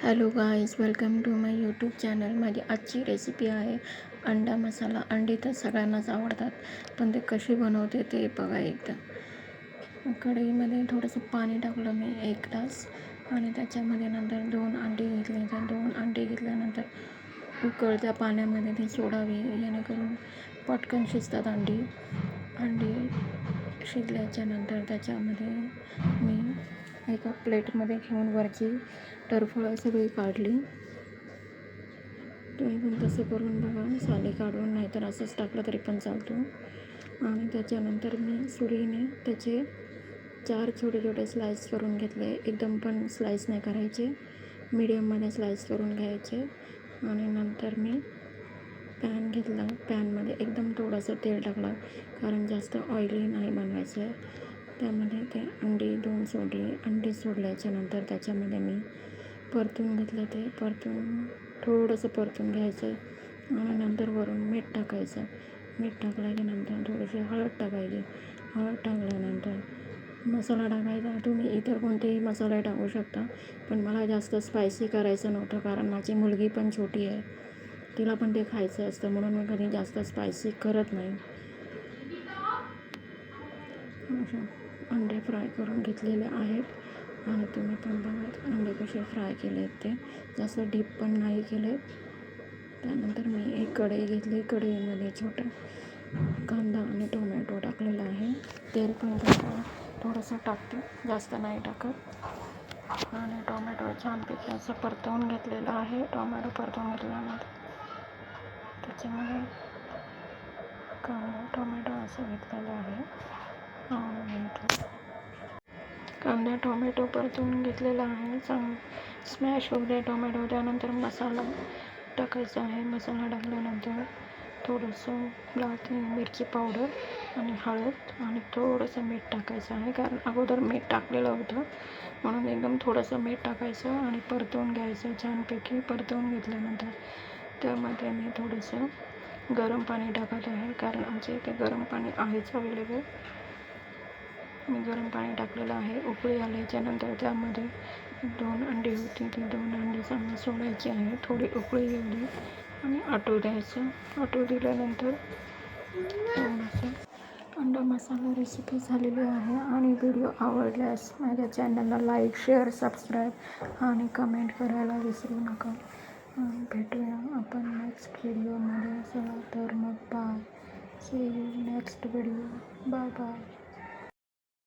Hello guys, welcome to my YouTube channel. माझी आजची recipe आहे अंडा मसाला. अंडी तर सगळ्यांनाच आवडतात, पण ते कशी बनवते ते बघा एकदा. कढईमध्ये थोडंसं पाणी टाकलं मी 1 ग्लास, आणि त्याच्यामध्ये नंतर 2 अंडी घेतले. तर 2 अंडी घेतल्यानंतर उकळत्या पाण्यामध्ये ती सोडावी, जेणेकरून पटकन शिजतात अंडी. शिजल्याच्या नंतर त्याच्यामध्ये मी एका प्लेटमध्ये घेऊन वरची टरफळं सगळी काढली. तुम्ही पण तसं करून बघा, साली काढून, नाहीतर असंच टाकलं तरी पण चालतो. आणि त्याच्यानंतर मी सुरीने त्याचे 4 छोटे छोटे स्लाईस करून घेतले. एकदम पण स्लाईस नाही करायचे, मीडियममध्ये स्लाईस करून घ्यायचे. आणि नंतर मी पॅन घेतला. पॅनमध्ये एकदम थोडंसं तेल टाकलं, कारण जास्त ऑइली नाही बनवायचं आहे. त्यामध्ये ते अंडी 2 सोडले. अंडी सोडल्याच्या नंतर त्याच्यामध्ये मी परतून घेतलं. ते थोडंसं परतून घ्यायचं, आणि नंतर वरून मीठ टाकायचं. मीठ टाकल्यानंतर थोडीशी हळद टाकायची. हळद टाकल्यानंतर मसाला टाकायचा. तुम्ही इतर कोणतेही मसाले टाकू शकता, पण मला जास्त स्पायसी करायचं नव्हतं, कारण माझी मुलगी पण छोटी आहे, तिला पण ते खायचं असतं, म्हणून मी कधी जास्त स्पायसी करत नाही. अंडे फ्राय करून घेतलेले आहेत, आणि तुम्ही पण बघा अंडे कसे फ्राय केले आहेत. ते जास्त डीप पण नाही केले. त्यानंतर मी एक कढई घेतली. कढईमध्ये छोटा कांदा आणि टोमॅटो टाकलेला आहे. तेल पण थोडंसं टाकते, जास्त नाही टाकत. आणि टोमॅटो छानपैकी असं परतवून घेतलेलं आहे. टोमॅटो परतवून घेतल्यानंतर त्याच्यामध्ये कांदा टोमॅटो असं घेतलेलं आहे. कांदा टोमॅटो परतवून घेतलेला आहे. स्मॅश होऊ दे टोमॅटो. त्यानंतर मसाला टाकायचा आहे. मसाला टाकल्यानंतर थोडंसं लाल मिरची पावडर आणि हळद आणि थोडंसं मीठ टाकायचं आहे, कारण अगोदर मीठ टाकलेलं होतं, म्हणून एकदम थोडंसं मीठ टाकायचं आणि परतवून घ्यायचं. छानपैकी परतवून घेतल्यानंतर त्यामध्ये मी थोडंसं गरम पाणी टाकत आहे, कारण आमच्या इथे गरम पाणी आहेच अवेलेबल. मी गरम पाणी टाकलेलं आहे. उकळी आल्याच्यानंतर त्यामध्ये 2 अंडी होती, ती 2 अंडी चांगली सोडायची आहे. थोडी उकळी येऊ दे आणि आटू द्यायचं. आटू दिल्यानंतर थोडंसं अंडा मसाला रेसिपी झालेली आहे. आणि व्हिडिओ आवडल्यास माझ्या चॅनलला लाईक, शेअर, सबस्क्राईब आणि कमेंट करायला विसरू नका. भेटूया आपण नेक्स्ट व्हिडिओमध्ये. चला तर मग bye. See you next video. Bye bye.